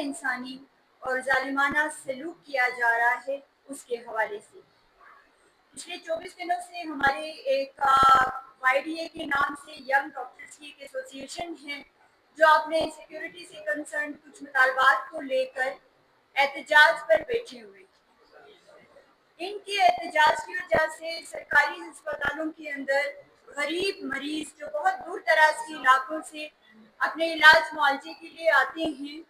इंसानी और जालिमाना सलूक किया जा रहा है उसके हवाले से। पिछले 24 दिनों से हमारे एक YDA के नाम से यंग डॉक्टर्स की एक एसोसिएशन है जो अपने सिक्योरिटी से कंसर्न कुछ मुतालबात को लेकर एहतजाज पर बैठे हुए। इनके एहतजाज की वजह से सरकारी अस्पतालों के अंदर गरीब मरीज जो बहुत दूर दराज के इलाकों से अपने इलाज मुआवजे के लिए आते हैं,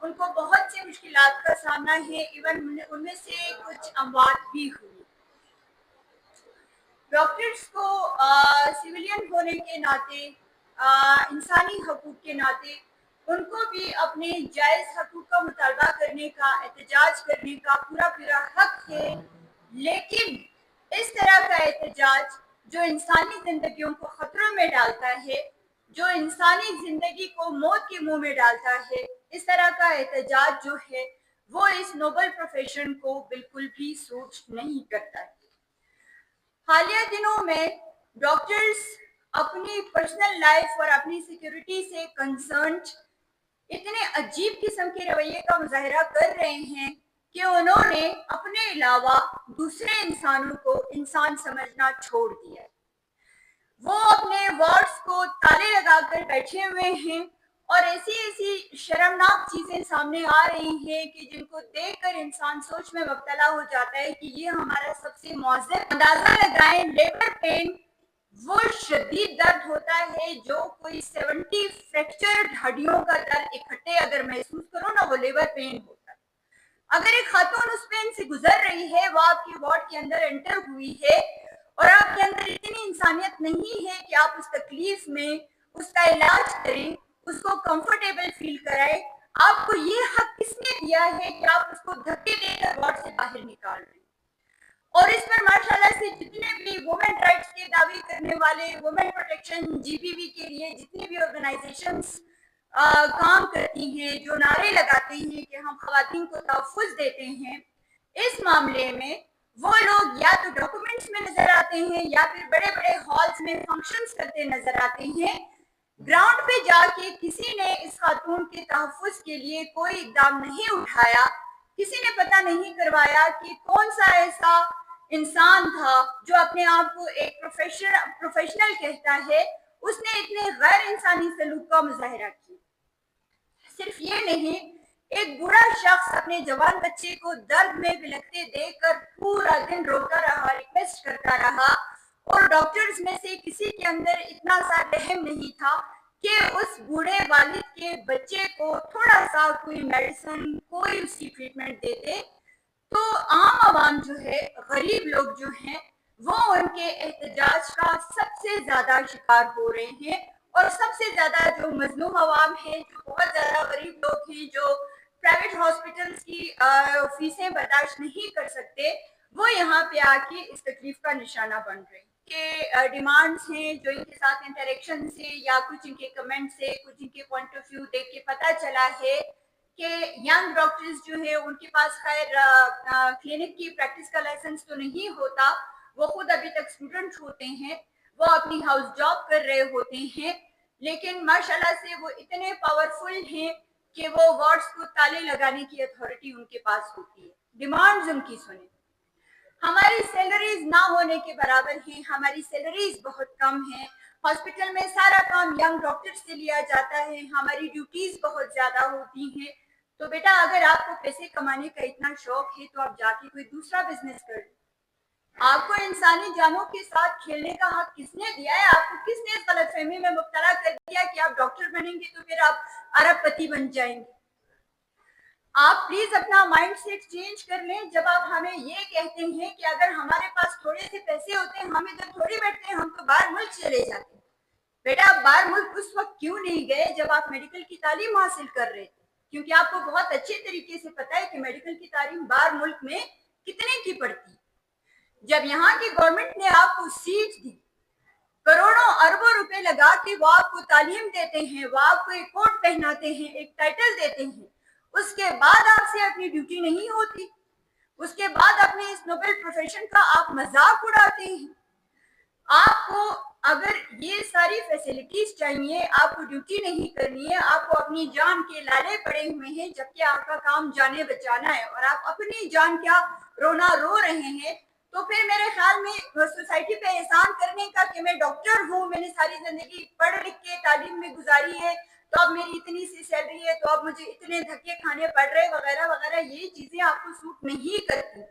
उनको बहुत सी मुश्किलात का सामना है। इवन उनमें से कुछ अमवात भी हुई। डॉक्टर्स को सिविलियन होने के नाते, इंसानी हकूक के नाते उनको भी अपने जायज़ हकूक का मुतालबा करने का, एहतजाज करने का पूरा हक है। लेकिन इस तरह का एहतजाज जो इंसानी जिंदगियों को खतरों में डालता है, जो इंसानी जिंदगी को मौत के मुंह में डालता है, इस तरह का एहतजाज जो है वो इस नोबल प्रोफेशन को बिल्कुल भी सूट नहीं करता है। हालिया दिनों में डॉक्टर्स अपनी पर्सनल लाइफ और अपनी सिक्योरिटी से कंसर्न्ड इतने अजीब किस्म के रवैये का मुजाहरा कर रहे हैं कि उन्होंने अपने अलावा दूसरे इंसानों को इंसान समझना छोड़ दिया है। वो अपने वार्ड्स को ताले लगाकर बैठे हुए हैं और ऐसी शर्मनाक चीजें सामने आ रही हैं कि जिनको देखकर इंसान सोच में मुब्तला हो जाता है कि ये हमारा सबसे मौज़ूद अंदाजा लगाएं। लेबर पेन वो शदीद दर्द होता है जो कोई 70 फ्रैक्चर्ड हड्डियों का दर्द इकट्ठे अगर महसूस करो ना, वो लेबर पेन होता है। अगर एक खातून उस पेन से गुजर रही है, वो आपके वार्ड के अंदर एंटर हुई है और आपके अंदर इतनी इंसानियत नहीं है कि आप उस तकलीफ में उसका इलाज करें, उसको कंफर्टेबल फील कराएं, आपको ये हक किसने दिया है कि आप उसको धक्के देकर वार्ड से बाहर निकाल रहे हैं? और इस पर माशाल्लाह से जितने भी वुमेन राइट्स के दावे करने वाले, वुमेन प्रोटेक्शन GPV के लिए जितनी भी ऑर्गेनाइजेशंस काम करती हैं, जो नारे लगाते हैं कि हम खवातीन को तहफ़्फ़ुज़ देते हैं, इस मामले में वो लोग या तो डॉक्यूमेंट्स में नजर आते हैं या फिर बड़े बड़े हॉल्स में फंक्शंस करते नजर आते हैं। ग्राउंड पे जाके किसी ने इस खातून के तहफ़्फ़ुज़ के लिए कोई इक़दाम नहीं उठाया, किसी ने पता नहीं करवाया कि कौन सा ऐसा इंसान था जो अपने आप को एक प्रोफेशनल कहता है, उसने इतने गैर इंसानी सलूक का मुजाहरा किया। सिर्फ ये नहीं, एक बुरा शख्स अपने जवान बच्चे को दर्द में बिलखते देखकर पूरा दिन रोता रहा, रिक्वेस्ट करता रहा और डॉक्टर्स में से किसी के अंदर इतना सा रहम नहीं था कि उस बूढ़े वालिद के बच्चे को थोड़ा सा कोई मेडिसिन, कोई उसकी ट्रीटमेंट देते। तो आम आवाम जो है, गरीब लोग जो हैं, वो उनके एहतजाज का सबसे ज्यादा शिकार हो रहे हैं और सबसे ज्यादा जो मजलूम आवाम है, जो बहुत ज्यादा गरीब लोग हैं, जो प्राइवेट हॉस्पिटल्स की फीसें बर्दाश्त नहीं कर सकते, वो यहाँ पे आके इस तकलीफ का निशाना बन रहे हैं। के डिमांड्स हैं जो इनके साथ इंटरेक्शन से या कुछ इनके कमेंट से, कुछ इनके पॉइंट ऑफ व्यू देख के पता चला है कि यंग डॉक्टर्स जो है उनके पास खैर क्लिनिक की प्रैक्टिस का लाइसेंस तो नहीं होता, वो खुद अभी तक स्टूडेंट होते हैं, वो अपनी हाउस जॉब कर रहे होते हैं, लेकिन माशाल्लाह से वो इतने पावरफुल हैं कि वो वार्ड्स को ताले लगाने की अथॉरिटी उनके पास होती है। डिमांड्स उनकी सुने, हमारी सैलरीज ना होने के बराबर हैं, हमारी सैलरीज बहुत कम हैं, हॉस्पिटल में सारा काम यंग डॉक्टर से लिया जाता है, हमारी ड्यूटीज बहुत ज्यादा होती हैं। तो बेटा, अगर आपको पैसे कमाने का इतना शौक है तो आप जाके कोई दूसरा बिजनेस कर लो। आपको इंसानी जानों के साथ खेलने का हक किसने दिया है? आपको किसने इस गलतफहमी में मुब्तला कर दिया कि आप डॉक्टर बनेंगे तो फिर आप अरबपति बन जाएंगे? आप प्लीज अपना माइंड सेट चेंज कर लें। जब आप हमें ये कहते हैं कि अगर हमारे पास थोड़े से पैसे होते हैं हम इधर थोड़ी बैठते हैं, हम तो बाहर मुल्क चले जाते। बेटा, आप बाहर मुल्क उस वक्त क्यों नहीं गए जब आप मेडिकल की तालीम हासिल कर रहे थे? क्योंकि आपको बहुत अच्छे तरीके से पता है कि मेडिकल की तालीम बाहर मुल्क में कितने की पड़ती है। जब यहाँ की गवर्नमेंट ने आपको सीट दी, करोड़ों अरबों रुपए लगा के वो आपको तालीम देते हैं, वो आपको एक कोट पहनाते हैं, एक टाइटल देते हैं, उसके बाद आपसे अपनी ड्यूटी नहीं होती, उसके बाद अपने इस नोबेल प्रोफेशन का आप मजाक उड़ाते हैं। आपको अगर ये सारी फैसिलिटीज चाहिए, आपको ड्यूटी नहीं करनी है, आपको अपनी जान के लाले पड़े हुए हैं, जबकि आपका काम जाने बचाना है और आप अपनी जान क्या रोना रो रहे हैं, तो फिर मेरे ख्याल में सोसाइटी पे एहसान करने का कि मैं डॉक्टर हूँ, मैंने सारी जिंदगी पढ़ लिख के तालीम में गुजारी है, तो अब मेरी इतनी सी सैलरी है, तो अब मुझे इतने धक्के खाने पड़ रहे वगैरह वगैरह, ये चीजें आपको सूट नहीं करती।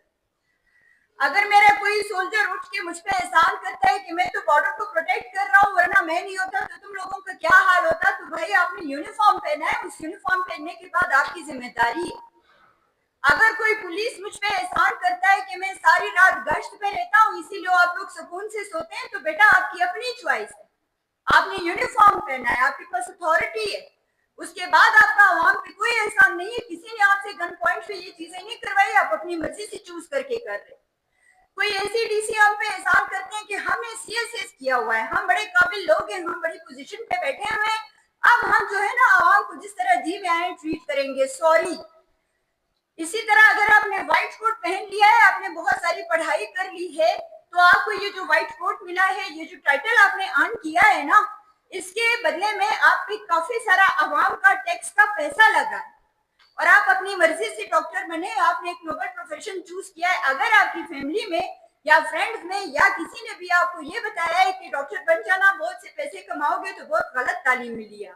अगर मेरा कोई सोल्जर उठ के मुझ पे एहसान करता है कि मैं तो बॉर्डर को प्रोटेक्ट कर रहा हूँ, वरना मैं नहीं होता तो तुम लोगों का क्या हाल होता, तो भाई आपने यूनिफॉर्म पहना है, उस यूनिफॉर्म पहनने के बाद आपकी जिम्मेदारी है। अगर कोई पुलिस मुझ पे एहसान करता है कि मैं सारी रात गश्त पे रहता हूँ इसीलिए आप लोग सुकून से सोते हैं, तो बेटा आपकी अपनी चॉइस है, आपने यूनिफॉर्म पहना है, आपके पास अथॉरिटी है, उसके बाद आपका आवाम पे कोई एहसान नहीं है, किसी ने आपसे गन पॉइंट पे ये चीजें नहीं करवाई, आप अपनी मर्जी से चूज करके कर रहे। कोई ऐसी डीसी हम पे एहसान करते हैं कि हमने सीएसएस किया हुआ है, हम बड़े काबिल लोग हैं, हम बड़ी पोजीशन पे बैठे हुए हैं, अब हम जो है ना आवाम को जिस तरह जी में आए ट्रीट करेंगे, सॉरी। इसी तरह अगर आपने व्हाइट कोट पहन लिया है, आपने बहुत सारी पढ़ाई कर ली है, तो आपको ये जो व्हाइट कोट मिला है, ये जो टाइटल आपने अर्न किया है ना, इसके बदले में आप पे काफी सारा आवाम का टैक्स का पैसा लगा है और आप अपनी मर्जी से डॉक्टर बने, आपने एक नोबल प्रोफेशन चूज किया है। अगर आपकी फैमिली में या फ्रेंड्स में या किसी ने भी आपको ये बताया है कि डॉक्टर बन जाना, बहुत से पैसे कमाओगे, तो बहुत गलत तालीम मिली है।